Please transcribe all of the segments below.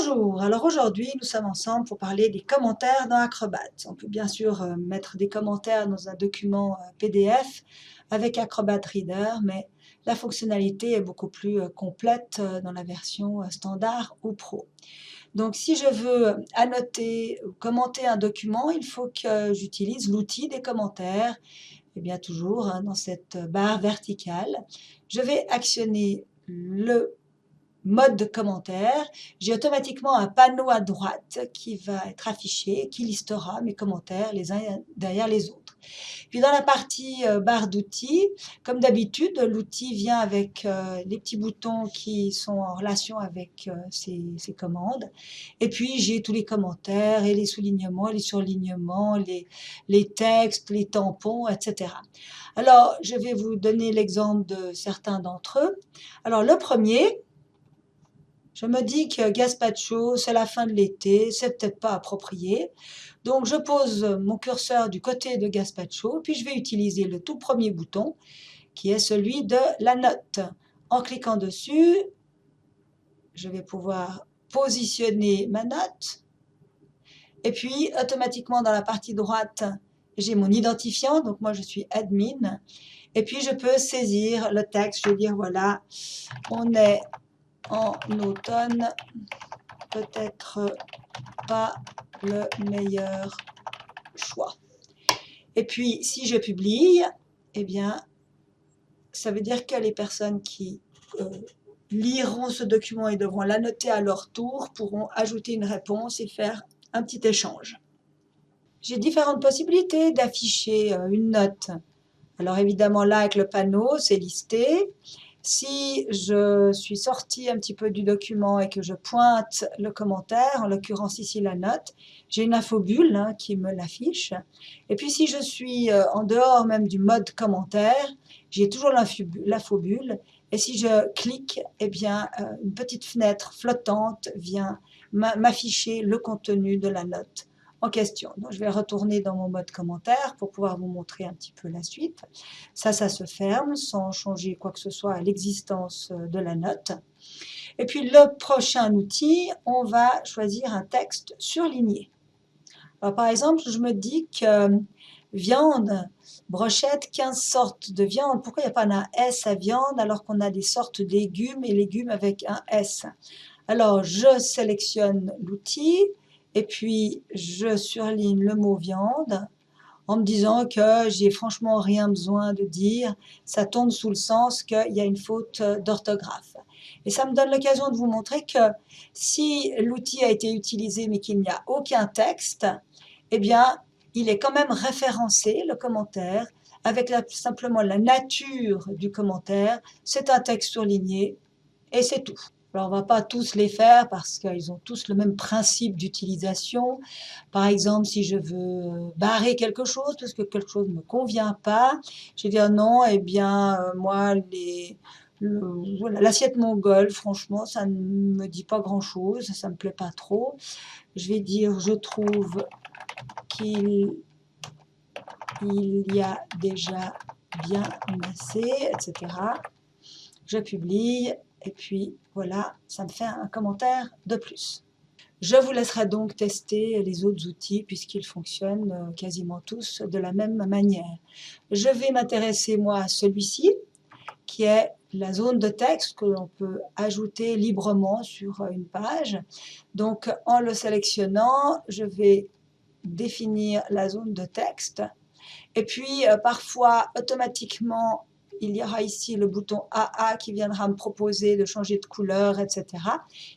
Bonjour, alors aujourd'hui nous sommes ensemble pour parler des commentaires dans Acrobat. On peut bien sûr mettre des commentaires dans un document PDF avec Acrobat Reader, mais la fonctionnalité est beaucoup plus complète dans la version standard ou pro. Donc si je veux annoter ou commenter un document, il faut que j'utilise l'outil des commentaires. Et bien toujours dans cette barre verticale, je vais actionner le mode de commentaire, j'ai automatiquement un panneau à droite qui va être affiché, qui listera mes commentaires les uns derrière les autres. Puis dans la partie barre d'outils, comme d'habitude, l'outil vient avec les petits boutons qui sont en relation avec ces commandes. Et puis j'ai tous les commentaires et les soulignements, les surlignements, les textes, les tampons, etc. Alors, je vais vous donner l'exemple de certains d'entre eux. Alors, le premier, je me dis que gazpacho, c'est la fin de l'été, c'est peut-être pas approprié. Donc je pose mon curseur du côté de gazpacho, puis je vais utiliser le tout premier bouton, qui est celui de la note. En cliquant dessus, je vais pouvoir positionner ma note. Et puis, automatiquement, dans la partie droite, j'ai mon identifiant, donc moi je suis admin. Et puis, je peux saisir le texte, je vais dire, voilà, on est en automne, peut-être pas le meilleur choix. Et puis, si je publie, eh bien, ça veut dire que les personnes qui liront ce document et devront l'annoter à leur tour pourront ajouter une réponse et faire un petit échange. J'ai différentes possibilités d'afficher une note. Alors évidemment, là, avec le panneau, c'est listé. Si je suis sortie un petit peu du document et que je pointe le commentaire, en l'occurrence ici la note, j'ai une infobulle qui me l'affiche. Et puis si je suis en dehors même du mode commentaire, j'ai toujours l'infobulle. Et si je clique, eh bien, une petite fenêtre flottante vient m'afficher le contenu de la note en question. Donc, je vais retourner dans mon mode commentaire pour pouvoir vous montrer un petit peu la suite. Ça se ferme sans changer quoi que ce soit à l'existence de la note. Et puis, le prochain outil, on va choisir un texte surligné. Alors, par exemple, je me dis que viande, brochette, 15 sortes de viande. Pourquoi il n'y a pas un S à viande alors qu'on a des sortes de légumes et légumes avec un S? Alors, je sélectionne l'outil et puis je surligne le mot viande en me disant que j'ai franchement rien besoin de dire. Ça tombe sous le sens qu'il y a une faute d'orthographe. Et ça me donne l'occasion de vous montrer que si l'outil a été utilisé mais qu'il n'y a aucun texte, eh bien, il est quand même référencé, le commentaire, avec simplement la nature du commentaire. C'est un texte surligné et c'est tout. Alors, on ne va pas tous les faire parce qu'ils ont tous le même principe d'utilisation. Par exemple, si je veux barrer quelque chose parce que quelque chose ne me convient pas, je vais dire non, eh bien, moi, voilà, l'assiette mongole, franchement, ça ne me dit pas grand-chose, ça ne me plaît pas trop. Je vais dire, je trouve qu'il y a déjà bien assez, etc. Je publie. Et puis voilà, ça me fait un commentaire de plus. Je vous laisserai donc tester les autres outils puisqu'ils fonctionnent quasiment tous de la même manière. Je vais m'intéresser moi à celui-ci qui est la zone de texte que l'on peut ajouter librement sur une page. Donc en le sélectionnant, je vais définir la zone de texte et puis parfois automatiquement il y aura ici le bouton AA qui viendra me proposer de changer de couleur, etc.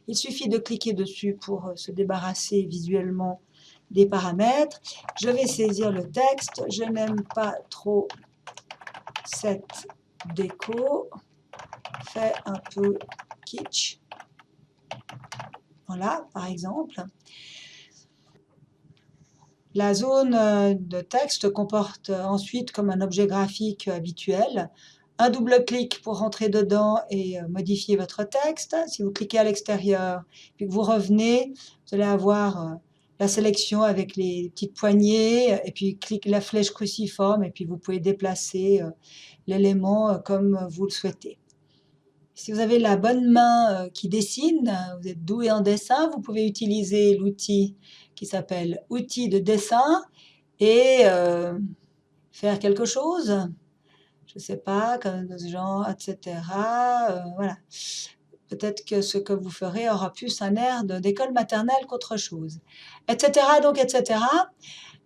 Il suffit de cliquer dessus pour se débarrasser visuellement des paramètres. Je vais saisir le texte. Je n'aime pas trop cette déco. Fait un peu kitsch. Voilà, par exemple. La zone de texte comporte ensuite, comme un objet graphique habituel, un double clic pour rentrer dedans et modifier votre texte. Si vous cliquez à l'extérieur, puis que vous revenez, vous allez avoir la sélection avec les petites poignées, et puis cliquez la flèche cruciforme, et puis vous pouvez déplacer l'élément comme vous le souhaitez. Si vous avez la bonne main qui dessine, vous êtes doué en dessin, vous pouvez utiliser l'outil qui s'appelle « Outils de dessin » et faire quelque chose, je ne sais pas, comme de ce genre, etc. Voilà. Peut-être que ce que vous ferez aura plus un air d'école maternelle qu'autre chose, etc. Donc, etc.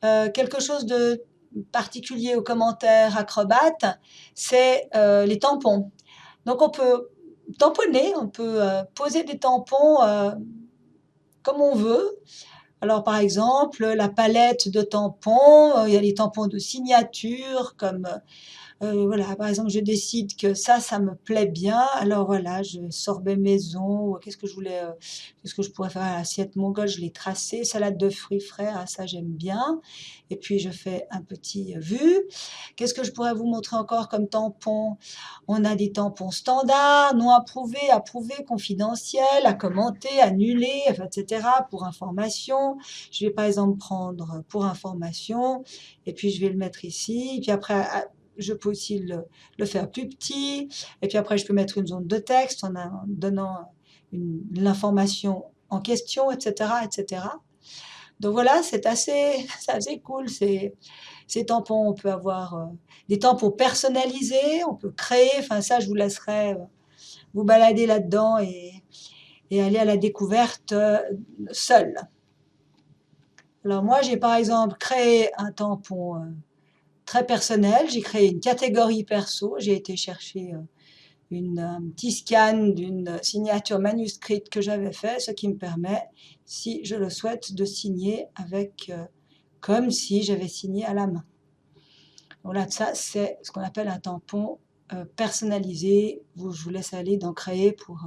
Quelque chose de particulier aux commentaires Acrobat, c'est les tampons. Donc, on peut tamponner, on peut poser des tampons comme on veut. Alors, par exemple, la palette de tampons, il y a les tampons de signature, comme voilà, par exemple, je décide que ça me plaît bien. Alors voilà, je sorbet maison, qu'est-ce que je voulais, qu'est-ce que je pourrais faire à l'assiette mongole, je l'ai tracé, salade de fruits frais, ah ça j'aime bien. Et puis je fais un petit vu. Qu'est-ce que je pourrais vous montrer encore comme tampon? On a des tampons standards, non approuvés, approuvés, confidentiels, à commenter, annuler, enfin, etc. pour information. Je vais par exemple prendre pour information, et puis je vais le mettre ici. Et puis après, je peux aussi le faire plus petit. Et puis après, je peux mettre une zone de texte en donnant l'information en question, etc., etc. Donc voilà, c'est assez cool. Ces tampons, on peut avoir des tampons personnalisés, on peut créer. Enfin, ça, je vous laisserai vous balader là-dedans et aller à la découverte seul. Alors moi, j'ai par exemple créé un tampon très personnel. J'ai créé une catégorie perso. J'ai été chercher un petit scan d'une signature manuscrite que j'avais fait, ce qui me permet, si je le souhaite, de signer avec, comme si j'avais signé à la main. Voilà, ça c'est ce qu'on appelle un tampon personnalisé. Je vous laisse aller d'en créer pour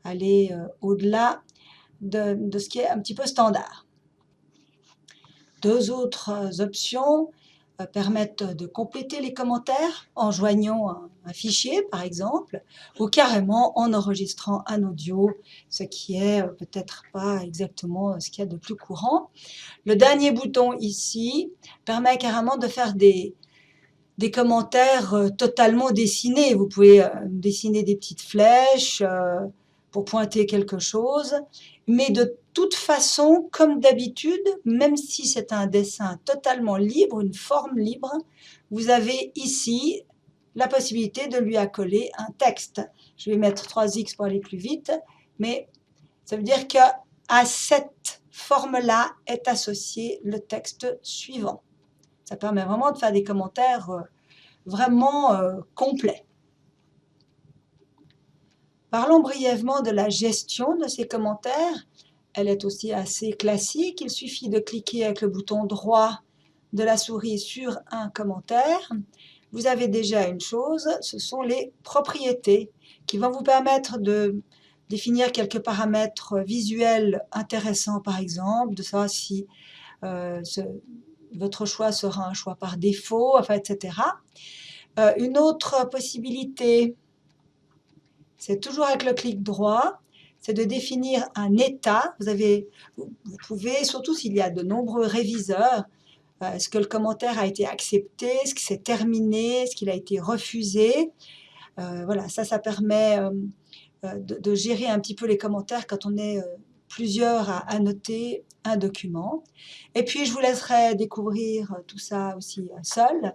aller au-delà de ce qui est un petit peu standard. Deux autres options permettent de compléter les commentaires en joignant un fichier, par exemple, ou carrément en enregistrant un audio, ce qui est peut-être pas exactement ce qu'il y a de plus courant. Le dernier bouton ici permet carrément de faire des commentaires totalement dessinés. Vous pouvez dessiner des petites flèches pour pointer quelque chose, mais de toute façon, comme d'habitude, même si c'est un dessin totalement libre, une forme libre, vous avez ici la possibilité de lui accoler un texte. Je vais mettre 3X pour aller plus vite, mais ça veut dire qu'à cette forme-là est associé le texte suivant. Ça permet vraiment de faire des commentaires vraiment complets. Parlons brièvement de la gestion de ces commentaires. Elle est aussi assez classique. Il suffit de cliquer avec le bouton droit de la souris sur un commentaire. Vous avez déjà une chose, ce sont les propriétés qui vont vous permettre de définir quelques paramètres visuels intéressants, par exemple, de savoir si votre choix sera un choix par défaut, enfin, etc. Une autre possibilité, c'est toujours avec le clic droit, c'est de définir un état. Vous pouvez, surtout s'il y a de nombreux réviseurs, est-ce que le commentaire a été accepté, est-ce que c'est terminé, est-ce qu'il a été refusé. Voilà, ça permet de gérer un petit peu les commentaires quand on est plusieurs à annoter un document. Et puis, je vous laisserai découvrir tout ça aussi seul.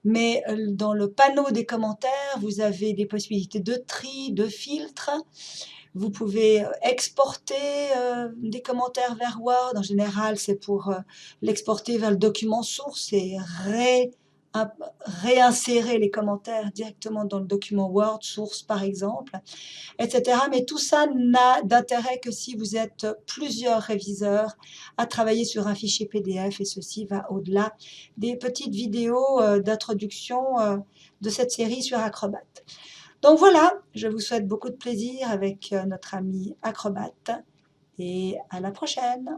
Mais dans le panneau des commentaires, vous avez des possibilités de tri, de filtre. Vous pouvez exporter des commentaires vers Word. En général, c'est pour l'exporter vers le document source et réinsérer les commentaires directement dans le document Word source, par exemple, etc. Mais tout ça n'a d'intérêt que si vous êtes plusieurs réviseurs à travailler sur un fichier PDF, et ceci va au-delà des petites vidéos d'introduction de cette série sur Acrobat. Donc voilà, je vous souhaite beaucoup de plaisir avec notre ami Acrobat et à la prochaine.